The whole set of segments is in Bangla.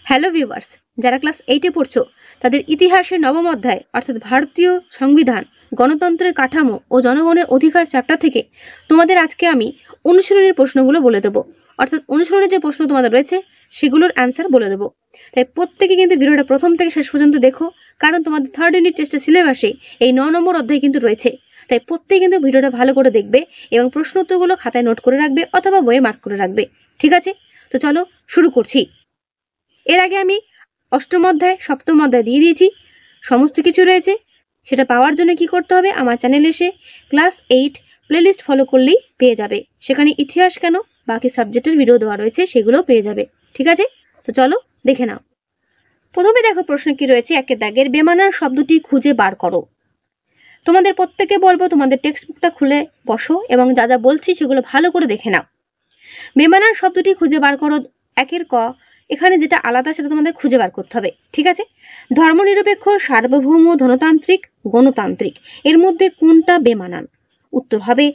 হ্যালো ভিউয়ার্স, যারা ক্লাস 8-এ পড়ছো তাদের ইতিহাসের নবম অধ্যায় অর্থাৎ ভারতীয় সংবিধান, গণতন্ত্রের কাঠামো ও জনগণের অধিকার চ্যাপ্টার থেকে তোমাদের আজকে আমি অনুশীলনের প্রশ্নগুলো বলে দেবো। অর্থাৎ অনুশীলনের যে প্রশ্ন তোমাদের রয়েছে সেগুলোর অ্যান্সার বলে দেবো। তাই প্রত্যেকে কিন্তু ভিডিওটা প্রথম থেকে শেষ পর্যন্ত দেখো, কারণ তোমাদের 3rd ইউনিট টেস্টের সিলেবাসে এই 9 নম্বর অধ্যায় কিন্তু রয়েছে। তাই প্রত্যেকে কিন্তু ভিডিওটা ভালো করে দেখবে এবং প্রশ্ন উত্তরগুলো খাতায় নোট করে রাখবে অথবা বইয়ে মার্ক করে রাখবে। ঠিক আছে, তো চলো শুরু করছি। এর আগে আমি অষ্টম অধ্যায়, সপ্তম অধ্যায় দিয়ে দিয়েছি, সমস্ত কিছু রয়েছে। সেটা পাওয়ার জন্য কি করতে হবে, আমার চ্যানেলে এসে ক্লাস 8 প্লেলিস্ট ফলো করলেই পেয়ে যাবে। সেখানে ইতিহাস কেন বাকি সাবজেক্টের ভিডিও দেওয়া রয়েছে, সেগুলোও পেয়ে যাবে। ঠিক আছে, তো চলো দেখে নাও। প্রথমে দেখো প্রশ্ন কি রয়েছে, একের দাগের বেমানান শব্দটি খুঁজে বার করো। তোমাদের প্রত্যেকে বলবো তোমাদের টেক্সট বুকটা খুলে বসো এবং যা যা বলছি সেগুলো ভালো করে দেখে নাও। বেমানান শব্দটি খুঁজে বার করো। একের ক, এখানে যেটা আলাদা সেটা তোমাদের খুঁজে বার করতে হবে। ঠিক আছে, ধর্মনিরপেক্ষ, সার্বভৌম, ধনতান্ত্রিক, গণতান্ত্রিক, এর মধ্যে কোনটা বেমানান? উত্তর হবে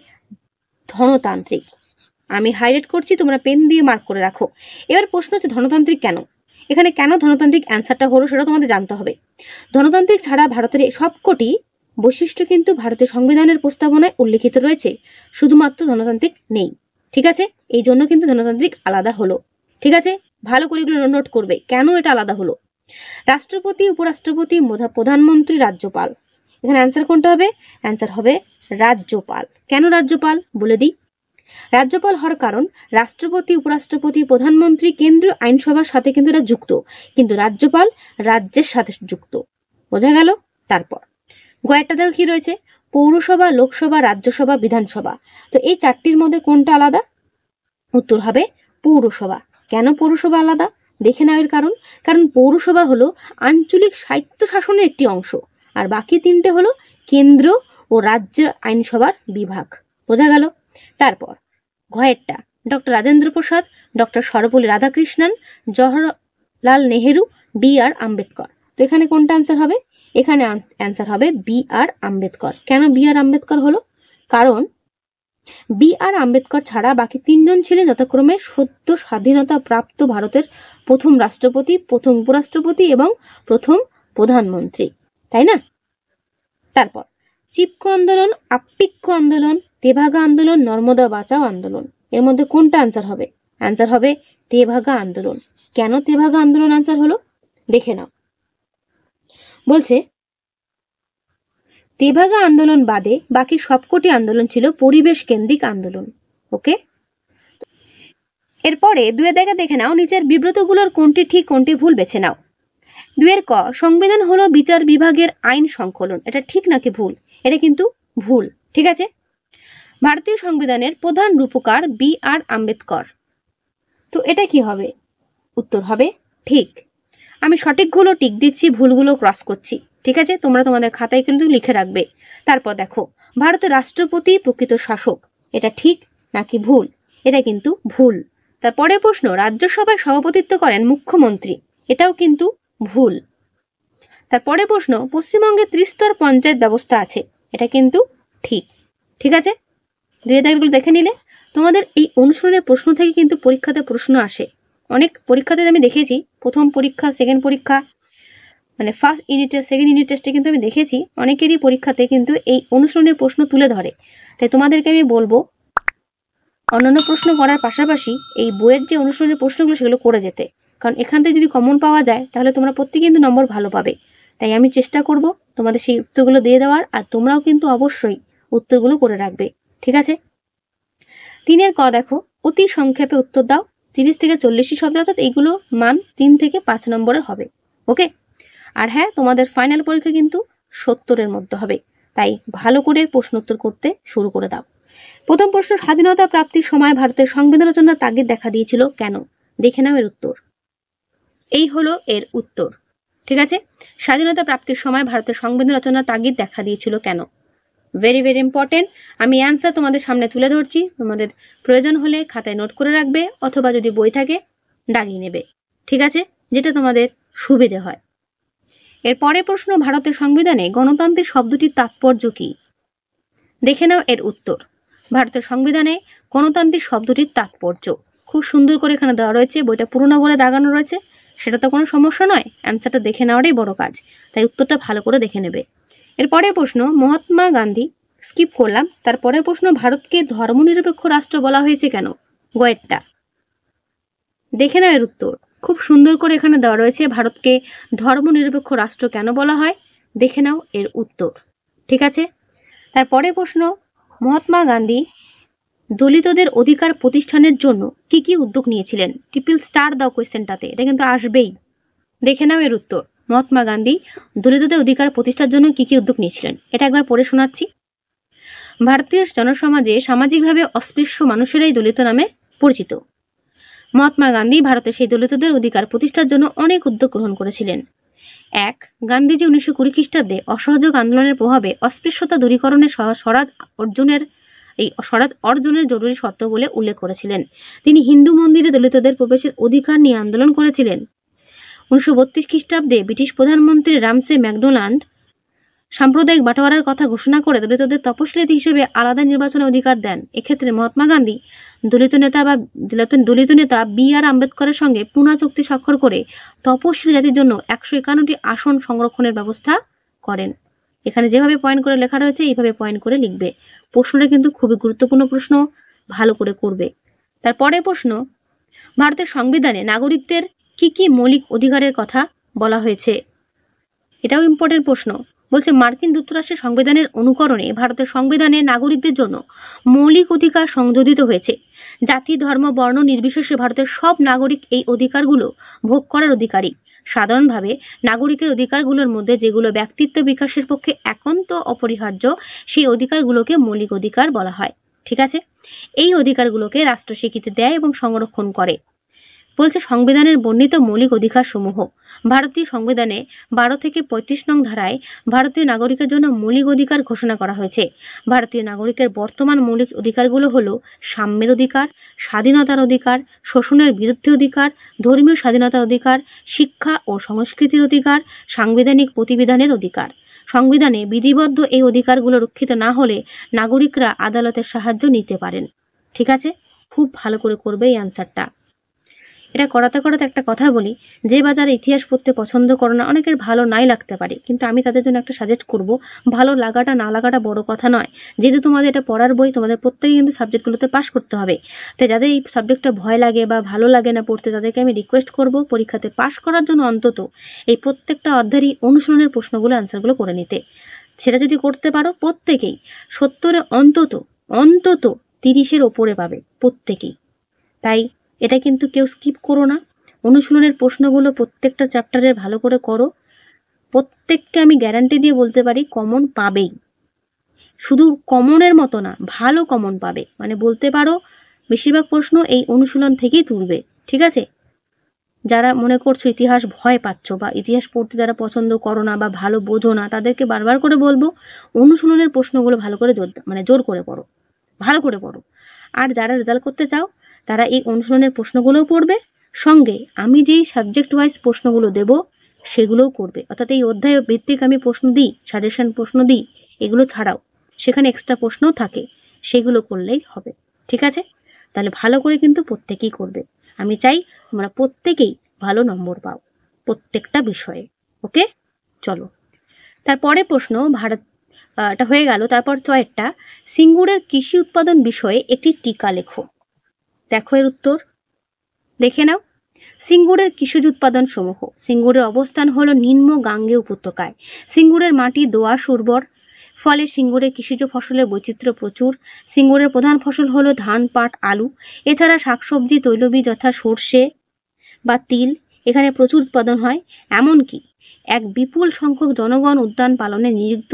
ধনতান্ত্রিক। আমি হাইলাইট করছি, তোমরা পেন দিয়ে মার্ক করে রাখো। এবার প্রশ্ন হচ্ছে ধনতান্ত্রিক কেন? এখানে কেন ধনতান্ত্রিক অ্যান্সারটা হলো সেটা তোমাদের জানতে হবে। ধনতান্ত্রিক ছাড়া ভারতের সবকটি বৈশিষ্ট্য কিন্তু ভারতের সংবিধানের প্রস্তাবনায় উল্লেখিত রয়েছে, শুধুমাত্র ধনতান্ত্রিক নেই। ঠিক আছে, এই জন্য কিন্তু ধনতান্ত্রিক আলাদা হলো। ঠিক আছে, ভালো করে এগুলো নোট করবে কেন এটা আলাদা হলো। রাষ্ট্রপতি, উপরাষ্ট্রপতি, প্রধানমন্ত্রী, রাজ্যপাল, এখানে অ্যান্সার কোনটা হবে? অ্যান্সার হবে রাজ্যপাল। কেন রাজ্যপাল বলে দিই। রাজ্যপাল হওয়ার কারণ রাষ্ট্রপতি, উপরাষ্ট্রপতি, প্রধানমন্ত্রী কেন্দ্রীয় আইনসভার সাথে কিন্তু এটা যুক্ত, কিন্তু রাজ্যপাল রাজ্যের সাথে যুক্ত। বোঝা গেল? তারপর গয়েরটা দেখো কি রয়েছে, পৌরসভা, লোকসভা, রাজ্যসভা, বিধানসভা। তো এই চারটির মধ্যে কোনটা আলাদা? উত্তর হবে পৌরসভা। কেন পৌরসভা আলাদা দেখে নাও। এর কারণ, পৌরসভা হলো আঞ্চলিক স্বায়ত্ত শাসনের একটি অংশ, আর বাকি তিনটে হলো কেন্দ্র ও রাজ্যের আইনসভার বিভাগ। বোঝা গেল? তারপর ঘয়েরটা, doctor Rajendra Prasad, doctor Sarvepalli Radhakrishnan, Jawaharlal Nehru, B.R.. Ambedkar. তো এখানে কোনটা অ্যান্সার হবে? এখানে অ্যান্সার হবে বি.আর. আম্বেদকর। কেন বি.আর. আম্বেদকর হলো? কারণ বি.আর. আম্বেদকর ছাড়া বাকি তিনজন ছিলেন যথাক্রমে সদ্য স্বাধীনতা প্রাপ্ত ভারতের প্রথম রাষ্ট্রপতি, প্রথম উপরাষ্ট্রপতি এবং প্রথম প্রধানমন্ত্রী, তাই না? তারপর চিপকো আন্দোলন, আপ্পিক্য আন্দোলন, তেভাগা আন্দোলন, নর্মদা বাঁচাও আন্দোলন, এর মধ্যে কোনটা অ্যান্সার হবে? অ্যান্সার হবে তেভাগা আন্দোলন। কেন তেভাগা আন্দোলন অ্যান্সার হলো দেখে নাও। বলছে তেভাগা আন্দোলন বাদে বাকি সবকটি আন্দোলন ছিল পরিবেশ কেন্দ্রিক আন্দোলন। ওকে, এরপরে দুয়ের দাগে দেখে নাও, নিচের বিব্রতগুলোর কোনটি ঠিক কোনটি ভুল বেছে নাও। দুয়ের ক, সংবিধান হলো বিচার বিভাগের আইন সংকলন, এটা ঠিক নাকি ভুল? এটা কিন্তু ভুল। ঠিক আছে, ভারতীয় সংবিধানের প্রধান রূপকার বি.আর. আম্বেদকর। তো এটা কি হবে? উত্তর হবে ঠিক। আমি সঠিকগুলো টিক দিচ্ছি, ভুলগুলো ক্রস করছি। ঠিক আছে, তোমরা তোমাদের খাতায় কিন্তু লিখে রাখবে। তারপর দেখো, ভারতের রাষ্ট্রপতি প্রকৃত শাসক, এটা ঠিক নাকি ভুল? এটা কিন্তু ভুল। তারপরে প্রশ্ন, রাজ্যসভায় সভাপতিত্ব করেন মুখ্যমন্ত্রী, এটাও কিন্তু ভুল। তারপরে প্রশ্ন, পশ্চিমবঙ্গে ত্রিস্তর পঞ্চায়েত ব্যবস্থা আছে, এটা কিন্তু ঠিক। ঠিক আছে, দুই দাগগুলো দেখে নিলে তোমাদের এই অনুসরণের প্রশ্ন থেকে কিন্তু পরীক্ষাতে প্রশ্ন আসে। অনেক পরীক্ষাতে আমি দেখেছি, প্রথম পরীক্ষা, সেকেন্ড পরীক্ষা, মানে first unit test, second unit টেস্টে কিন্তু আমি দেখেছি অনেকেরই পরীক্ষাতে কিন্তু এই অনুসরণের প্রশ্ন তুলে ধরে। তাই তোমাদেরকে আমি বলবো অন্যান্য প্রশ্ন করার পাশাপাশি এই বইয়ের যে অনুসরণের প্রশ্নগুলো সেগুলো করে যেতে, কারণ এখান থেকে যদি কমন পাওয়া যায় তাহলে তোমরা প্রত্যেকে কিন্তু নম্বর ভালো পাবে। তাই আমি চেষ্টা করব তোমাদের সেই উত্তরগুলো দিয়ে দেওয়ার, আর তোমরাও কিন্তু অবশ্যই উত্তরগুলো করে রাখবে। ঠিক আছে, তিনের ক দেখো, অতি সংক্ষেপে উত্তর দাও। 30 থেকে 40 শব্দ, অর্থাৎ এইগুলো মান 3 থেকে 5 নম্বরের হবে। ওকে, আর হ্যাঁ, তোমাদের ফাইনাল পরীক্ষা কিন্তু 70-এর মধ্যে হবে, তাই ভালো করে প্রশ্ন উত্তর করতে শুরু করে দাও। প্রথম প্রশ্ন, স্বাধীনতা প্রাপ্তির সময় ভারতের সংবিধান রচনার তাগিদ দেখা দিয়েছিল কেন? দেখে নাও এর উত্তর। এই হলো এর উত্তর। ঠিক আছে, স্বাধীনতা প্রাপ্তির সময় ভারতের সংবিধান রচনার তাগিদ দেখা দিয়েছিল কেন? Very very important. আমি অ্যান্সার তোমাদের সামনে তুলে ধরছি, তোমাদের প্রয়োজন হলে খাতায় নোট করে রাখবে অথবা যদি বই থাকে দাগিয়ে নেবে। ঠিক আছে, যেটা তোমাদের সুবিধে হয়। এরপরে প্রশ্ন, ভারতের সংবিধানে গণতান্ত্রিক শব্দটির তাৎপর্য কি? দেখে নাও এর উত্তর। ভারতের সংবিধানে গণতান্ত্রিক শব্দটির তাৎপর্য, খুব সুন্দর করে এখানে দেওয়া রয়েছে, বইটা পুরোনো বলে দাগানো রয়েছে, সেটা তো কোনো সমস্যা নয়, অ্যান্সারটা দেখে নেওয়াটাই বড় কাজ, তাই উত্তরটা ভালো করে দেখে নেবে। এরপরের প্রশ্ন, মহাত্মা গান্ধী স্কিপ করলাম, তারপরের প্রশ্ন, ভারতকে ধর্মনিরপেক্ষ রাষ্ট্র বলা হয়েছে কেন? গয়েরটা দেখে নাও এর উত্তর, খুব সুন্দর করে এখানে দেওয়া রয়েছে, ভারতকে ধর্মনিরপেক্ষ রাষ্ট্র কেন বলা হয়, দেখে নাও এর উত্তর। ঠিক আছে, তারপরে প্রশ্ন, মহাত্মা গান্ধী দলিতদের অধিকার প্রতিষ্ঠানের জন্য কি কি উদ্যোগ নিয়েছিলেন? ট্রিপল স্টার দাও কোয়েশ্চেনটাতে, এটা কিন্তু আসবেই। দেখে নাও এর উত্তর, মহাত্মা গান্ধী দলিতদের অধিকার প্রতিষ্ঠার জন্য কি কি উদ্যোগ নিয়েছিলেন, এটা একবার পড়ে শোনাচ্ছি। ভারতীয় জনসমাজে সামাজিকভাবে অস্পৃশ্য মানুষেরাই দলিত নামে পরিচিত। মহাত্মা গান্ধী ভারতে সেই দলিতদের অধিকার প্রতিষ্ঠার জন্য অনেক উদ্যোগ গ্রহণ করেছিলেন। 1. গান্ধীজি 1920 খ্রিস্টাব্দে অসহযোগ আন্দোলনের প্রভাবে অস্পৃশ্যতা দূরীকরণের স্বরাজ অর্জনের জরুরি শর্ত বলে উল্লেখ করেছিলেন। তিনি হিন্দু মন্দিরে দলিতদের প্রবেশের অধিকার নিয়ে আন্দোলন করেছিলেন। 1932 খ্রিস্টাব্দে ব্রিটিশ প্রধানমন্ত্রী রামসে ম্যাকডোনাল্ড সাম্প্রদায়িক বাটোয়ারার কথা ঘোষণা করে দলিতদের তপশিলি হিসেবে আলাদা নির্বাচনের অধিকার দেন। এক্ষেত্রে মহাত্মা গান্ধী দলিত নেতা বি.আর. আম্বেদকরের সঙ্গে পুনা চুক্তি স্বাক্ষর করে তপশিলি জাতির জন্য 151টি আসন সংরক্ষণের ব্যবস্থা করেন। এখানে যেভাবে পয়েন্ট করে লেখা রয়েছে এইভাবে পয়েন্ট করে লিখবে। প্রশ্নটা কিন্তু খুবই গুরুত্বপূর্ণ প্রশ্ন, ভালো করে করবে। তারপরে প্রশ্ন, ভারতের সংবিধানে নাগরিকদের কি কি মৌলিক অধিকারের কথা বলা হয়েছে? এটাও ইম্পর্টেন্ট প্রশ্ন। বলছে মার্কিন যুক্তরাষ্ট্রের সংবিধানের অনুকরণে ভারতের সংবিধানে নাগরিকদের জন্য মৌলিক অধিকার সংযোজিত হয়েছে। জাতি, ধর্ম, বর্ণ নির্বিশেষে ভারতের সব নাগরিক এই অধিকারগুলো ভোগ করার অধিকারী। সাধারণভাবে নাগরিকের অধিকারগুলোর মধ্যে যেগুলো ব্যক্তিত্ব বিকাশের পক্ষে একান্ত অপরিহার্য সেই অধিকারগুলোকে মৌলিক অধিকার বলা হয়। ঠিক আছে, এই অধিকারগুলোকে রাষ্ট্র স্বীকৃতি দেয় এবং সংরক্ষণ করে। বলছে সংবিধানের বর্ণিত মৌলিক অধিকার সমূহ। ভারতীয় সংবিধানে 12 থেকে 35 নং ধারায় ভারতীয় নাগরিকের জন্য মৌলিক অধিকার ঘোষণা করা হয়েছে। ভারতীয় নাগরিকের বর্তমান মৌলিক অধিকারগুলো হলো সাম্যের অধিকার, স্বাধীনতার অধিকার, শোষণের বিরুদ্ধে অধিকার, ধর্মীয় স্বাধীনতার অধিকার, শিক্ষা ও সংস্কৃতির অধিকার, সাংবিধানিক প্রতিবিধানের অধিকার। সংবিধানে বিধিবদ্ধ এই অধিকারগুলো রক্ষিত না হলে নাগরিকরা আদালতের সাহায্য নিতে পারেন। ঠিক আছে, খুব ভালো করে করবে এই অ্যান্সারটা। এটা করাতে একটা কথা বলি, যে বাজারে ইতিহাস পড়তে পছন্দ করো না, অনেকের ভালো নাই লাগতে পারে, কিন্তু আমি তাদের জন্য একটা সাজেস্ট করব, ভালো লাগাটা না লাগাটা বড় কথা নয়। যেহেতু তোমাদের এটা পড়ার বই, তোমাদের প্রত্যেকে কিন্তু সাবজেক্টগুলোতে পাস করতে হবে। তাই যাদের এই সাবজেক্টটা ভয় লাগে বা ভালো লাগে না পড়তে, তাদেরকে আমি রিকোয়েস্ট করব পরীক্ষাতে পাস করার জন্য অন্তত এই প্রত্যেকটা অধ্যায়েরই অনুশীলনের প্রশ্নগুলো অ্যান্সারগুলো করে নিতে। সেটা যদি করতে পারো প্রত্যেকেই 70-এ অন্তত 30-এর ওপরে পাবে প্রত্যেকেই। তাই এটা কিন্তু কেউ স্কিপ করো না। অনুশীলনের প্রশ্নগুলো প্রত্যেকটা চ্যাপ্টারের ভালো করে করো। প্রত্যেককে আমি গ্যারান্টি দিয়ে বলতে পারি কমন পাবেই। শুধু কমনের মতো না, ভালো কমন পাবে, মানে বলতে পারো বেশিরভাগ প্রশ্ন এই অনুশীলন থেকেই তুলবে। ঠিক আছে, যারা মনে করছো ইতিহাস ভয় পাচ্ছ বা ইতিহাস পড়তে যারা পছন্দ করো না বা ভালো বোঝো না, তাদেরকে বারবার করে বলবো অনুশীলনের প্রশ্নগুলো ভালো করে জোর করে পড়ো, ভালো করে পড়ো। আর যারা রেজাল্ট করতে চাও তারা এই অনুশীলনের প্রশ্নগুলোও পড়বে, সঙ্গে আমি যেই সাবজেক্ট ওয়াইজ প্রশ্নগুলো দেব সেগুলোও করবে। অর্থাৎ এই অধ্যায় ভিত্তিক আমি প্রশ্ন দিই, সাজেশন প্রশ্ন দিই, এগুলো ছাড়াও সেখানে এক্সট্রা প্রশ্নও থাকে, সেগুলো করলেই হবে। ঠিক আছে, তাহলে ভালো করে কিন্তু প্রত্যেকেই করবে। আমি চাই তোমরা প্রত্যেকেই ভালো নম্বর পাও প্রত্যেকটা বিষয়ে। ওকে, চলো তারপরে প্রশ্ন, এটা হয়ে গেল। তারপর একটা, সিঙ্গুরের কৃষি উৎপাদন বিষয়ে একটি টিকা লেখো। দেখো এর উত্তর, দেখে নাও। সিঙ্গুরের কৃষিজ উৎপাদন সমূহ। সিঙ্গুরের অবস্থান হলো নিম্ন গাঙ্গেয় উপত্যকায়। সিঙ্গুরের মাটি দোআঁশ উর্বর, ফলে সিঙ্গুরের কৃষিজ ফসলের বৈচিত্র্য প্রচুর। সিঙ্গুরের প্রধান ফসল হলো ধান, পাট, আলু। এছাড়া শাকসবজি, তৈলবীজ যথা সর্ষে বা তিল এখানে প্রচুর উৎপাদন হয়। এমনকি এক বিপুল সংখ্যক জনগণ উদ্যান পালনে নিযুক্ত।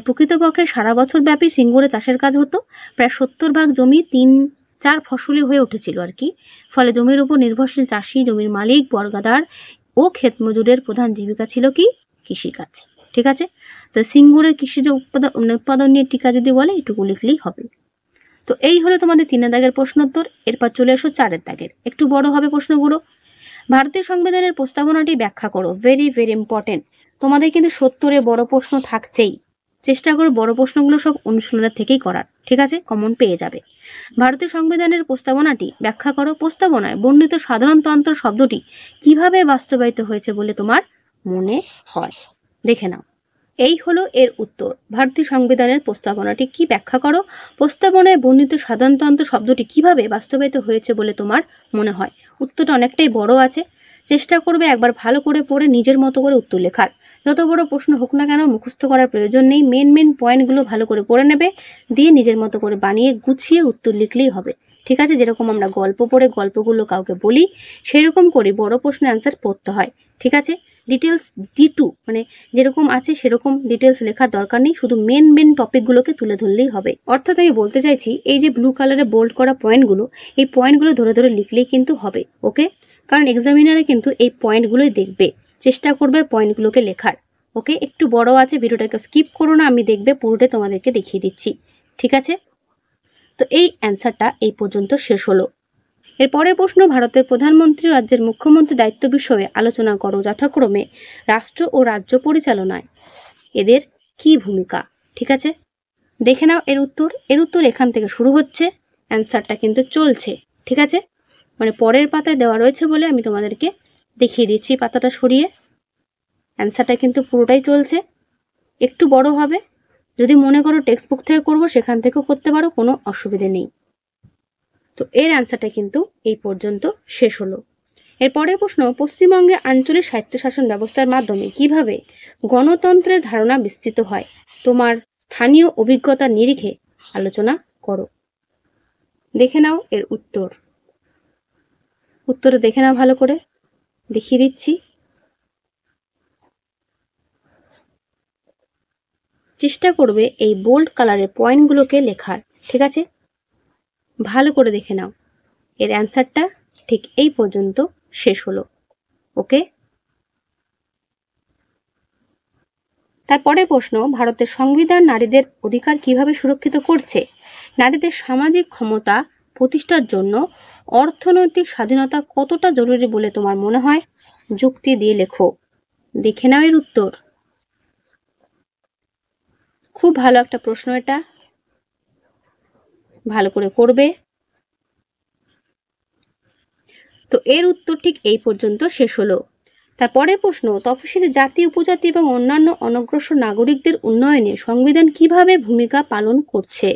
প্রকৃতপক্ষে সারা বছর ব্যাপী সিঙ্গুরে চাষের কাজ হতো। প্রায় 70% জমি 3-4 ফসলি হয়ে উঠেছিল আর কি। ফলে জমির উপর নির্ভরশীল চাষি, জমির মালিক, বর্গাদার ও ক্ষেত মজুরের প্রধান জীবিকা ছিল কি? কৃষিকাজ। ঠিক আছে, তো সিঙ্গুরের কৃষিজ উৎপাদন নিয়ে টিকা যদি বলে এটুকু লিখলেই হবে। তো এই হলো তোমাদের 3 দাগের প্রশ্নোত্তর। এরপর চলে এসো 4 দাগের, একটু বড় হবে প্রশ্নগুলো। ভারতীয় সংবিধানের প্রস্তাবনাটি ব্যাখ্যা করো। ভেরি ভেরি ইম্পর্টেন্ট, তোমাদের কিন্তু 70-এ বড় প্রশ্ন থাকছেই। চেষ্টা করে বড় প্রশ্নগুলো সব অনুশীলনের থেকেই করার, ঠিক আছে? কমন পেয়ে যাবে। ভারতীয় সংবিধানের প্রস্তাবনাটি ব্যাখ্যা করো। প্রস্তাবনায় বর্ণিত সাধারণতন্ত্র শব্দটি কিভাবে বাস্তবায়িত হয়েছে বলে তোমার মনে হয়? দেখে নাও। এই হলো এর উত্তর। ভারতীয় সংবিধানের প্রস্তাবনাটি কি ব্যাখ্যা করো। প্রস্তাবনায় বর্ণিত সাধারণতন্ত্র শব্দটি কিভাবে বাস্তবায়িত হয়েছে বলে তোমার মনে হয়? উত্তরটা অনেকটাই বড় আছে। চেষ্টা করবে একবার ভালো করে পড়ে নিজের মতো করে উত্তর লেখার। যত বড় প্রশ্ন হোক না কেন মুখস্থ করার প্রয়োজন নেই। মেন পয়েন্টগুলো ভালো করে পড়ে নেবে, দিয়ে নিজের মতো করে বানিয়ে গুছিয়ে উত্তর লিখলেই হবে, ঠিক আছে? যেরকম আমরা গল্প পড়ে গল্পগুলো কাউকে বলি, সেরকম করে বড় প্রশ্নের অ্যান্সার পড়তে হয়, ঠিক আছে? ডিটেলস D2 মানে যেরকম আছে সেরকম ডিটেলস লেখার দরকার নেই, শুধু মেন টপিকগুলোকে তুলে ধরলেই হবে। অর্থাৎ আমি বলতে চাইছি এই যে ব্লু কালারে বোল্ড করা পয়েন্টগুলো, এই পয়েন্টগুলো ধরে ধরে লিখলেই কিন্তু হবে, ওকে? কারণ এক্সামিনারে কিন্তু এই পয়েন্টগুলোই দেখবে, চেষ্টা করবে পয়েন্টগুলোকে লেখার, ওকে? একটু বড় আছে, ভিডিওটাকে স্কিপ করো না, আমি দেখবে পুরোটাই তোমাদেরকে দেখিয়ে দিচ্ছি, ঠিক আছে? তো এই অ্যান্সারটা এই পর্যন্ত শেষ হলো। এর পরের প্রশ্ন, ভারতের প্রধানমন্ত্রী রাজ্যের মুখ্যমন্ত্রী দায়িত্ব বিষয়ে আলোচনা করো। যথাক্রমে রাষ্ট্র ও রাজ্য পরিচালনায় এদের কি ভূমিকা? ঠিক আছে, দেখে নাও এর উত্তর। এর উত্তর এখান থেকে শুরু হচ্ছে, অ্যান্সারটা কিন্তু চলছে, ঠিক আছে? মানে পরের পাতায় দেওয়া রয়েছে বলে আমি তোমাদেরকে দেখিয়ে দিচ্ছি পাতাটা সরিয়ে। অ্যান্সারটা কিন্তু পুরোটাই চলছে, একটু বড় হবে। যদি মনে করো টেক্সট বুক থেকে করবো, সেখান থেকেও করতে পারো, কোনো অসুবিধে নেই। তো এর অ্যান্সারটা কিন্তু এই পর্যন্ত শেষ হলো। এর পরের প্রশ্ন, পশ্চিমবঙ্গে আঞ্চলিক স্বায়ত্তশাসন ব্যবস্থার মাধ্যমে কিভাবে গণতন্ত্রের ধারণা বিস্তৃত হয়? তোমার স্থানীয় অভিজ্ঞতার নিরিখে আলোচনা করো। দেখে নাও এর উত্তর। উত্তরে দেখে নাও ভালো করে, দেখিয়ে দিচ্ছি। চেষ্টা করবে এই বোল্ড কালারের পয়েন্টগুলোকে লেখার, ঠিক আছে? ভালো করে দেখে নাও। এর অ্যান্সারটা ঠিক এই পর্যন্ত শেষ হলো, ওকে? তারপরের প্রশ্ন, ভারতের সংবিধান নারীদের অধিকার কিভাবে সুরক্ষিত করছে? নারীদের সামাজিক ক্ষমতা প্রতিষ্ঠার জন্য অর্থনৈতিক স্বাধীনতা কতটা জরুরি বলে তোমার মনে হয়? যুক্তি দিয়ে লেখো। দেখে নাও এর উত্তর। খুব ভালো একটা প্রশ্ন, এটা ভালো করে করবে। তো এর উত্তর ঠিক এই পর্যন্ত শেষ হলো। তারপরের প্রশ্ন, তফসিলি জাতি উপজাতি এবং অন্যান্য অনগ্রসর নাগরিকদের উন্নয়নে সংবিধান কিভাবে ভূমিকা পালন করছে?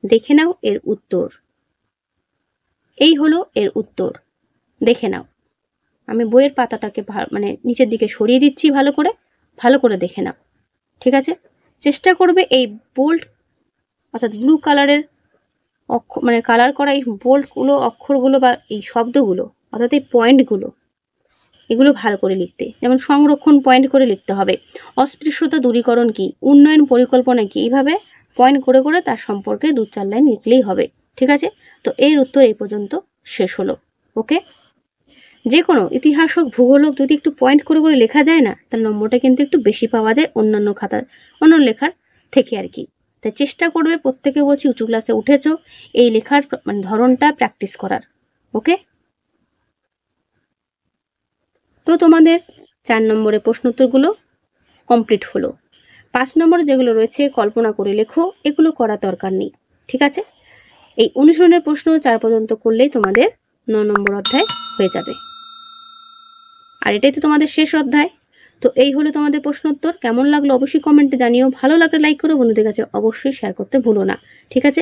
দেখে নাও এর উত্তর। এই হলো এর উত্তর, দেখে নাও। আমি বইয়ের পাতাটাকে মানে নিচের দিকে সরিয়ে দিচ্ছি, ভালো করে দেখে নাও, ঠিক আছে? চেষ্টা করবে এই বোল্ড অর্থাৎ ব্লু কালারের মানে কালার করা এই বোল্ডগুলো, অক্ষরগুলো বা এই শব্দগুলো অর্থাৎ এই পয়েন্টগুলো, এগুলো ভালো করে লিখতে। যেমন সংরক্ষণ পয়েন্ট করে লিখতে হবে, অস্পৃশ্যতা দূরীকরণ কি, উন্নয়ন পরিকল্পনা কি, এইভাবে পয়েন্ট করে করে তার সম্পর্কে 2-4 লাইন লিখলেই হবে, ঠিক আছে? তো এর উত্তর এই পর্যন্ত শেষ হলো, ওকে? যে কোনো ইতিহাস হোক ভূগোল হোক, যদি একটু পয়েন্ট করে করে লেখা যায় না, তাহলে নম্বরটা কিন্তু একটু বেশি পাওয়া যায় অন্যান্য খাতার অন্য লেখার থেকে আর কি। তাই চেষ্টা করবে, প্রত্যেকে বলছি উঁচু ক্লাসে উঠেছো, এই লেখার মানে ধরনটা প্র্যাকটিস করার, ওকে? তো তোমাদের 4 নম্বরের প্রশ্ন উত্তরগুলো কমপ্লিট হলো। 5 নম্বরে যেগুলো রয়েছে কল্পনা করে লেখো, এগুলো করার দরকার নেই, ঠিক আছে? এই অনুশীলনের প্রশ্ন 4 পর্যন্ত করলেই তোমাদের 9 নম্বর অধ্যায় হয়ে যাবে। আর এটাই তো তোমাদের শেষ অধ্যায়। তো এই হলো তোমাদের প্রশ্ন উত্তর। কেমন লাগলো অবশ্যই কমেন্টে জানিও। ভালো লাগলে লাইক করো, বন্ধুদের কাছে অবশ্যই শেয়ার করতে ভুলো না, ঠিক আছে?